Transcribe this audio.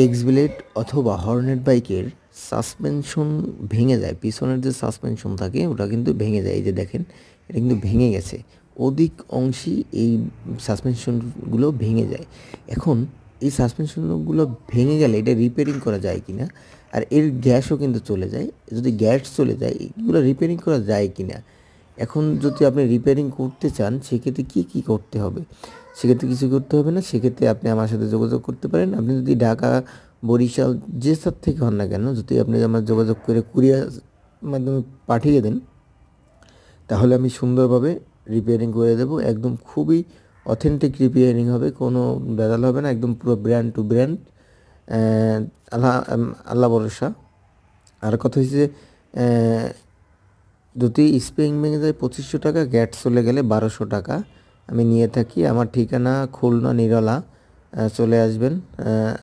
X blade অথবা Hornet বাইকের suspension ভেঙে যায়, পিছনের যে সাসপেনশন থাকে ওটা কিন্তু ভেঙে যায়। এই যে দেখেন, এটা কিন্তু ভেঙে গেছে, অধিক অংশই এই সাসপেনশনগুলো ভেঙে যায়। এখন এই সাসপেনশনগুলো ভেঙে গেলে এটা রিপেয়ারিং করা যায় কি না, আর এর গ্যাসও কিন্তু চলে যায়। যদি গ্যাস চলে যায় এগুলো রিপেয়ারিং করা যায় কি না, এখন যদি আপনি রিপেয়ারিং করতে চান সেক্ষেত্রে কী করতে হবে? সেক্ষেত্রে কিছু করতে হবে না, সেক্ষেত্রে আপনি আমার সাথে যোগাযোগ করতে পারেন। আপনি যদি ঢাকা, বরিশাল যে স্থান থেকে হন না কেন, যদি আপনি আমার যোগাযোগ করে কুরিয়ার মাধ্যমে পাঠিয়ে দেন, তাহলে আমি সুন্দরভাবে রিপেয়ারিং করে দেবো। একদম খুবই অথেন্টিক রিপেয়ারিং হবে, কোনো ভেজাল হবে না, একদম পুরো ব্র্যান্ড টু ব্র্যান্ড। আল্লাহ আল্লাহ ভরসা। আর কথা হচ্ছে, যদি স্প্রিং ভেঙে যায় 2500 টাকা, গ্যাট চলে গেলে 1200 টাকা আমি নিয়ে থাকি। আমার ঠিকানা খুলনা নিরলা, চলে আসবেন।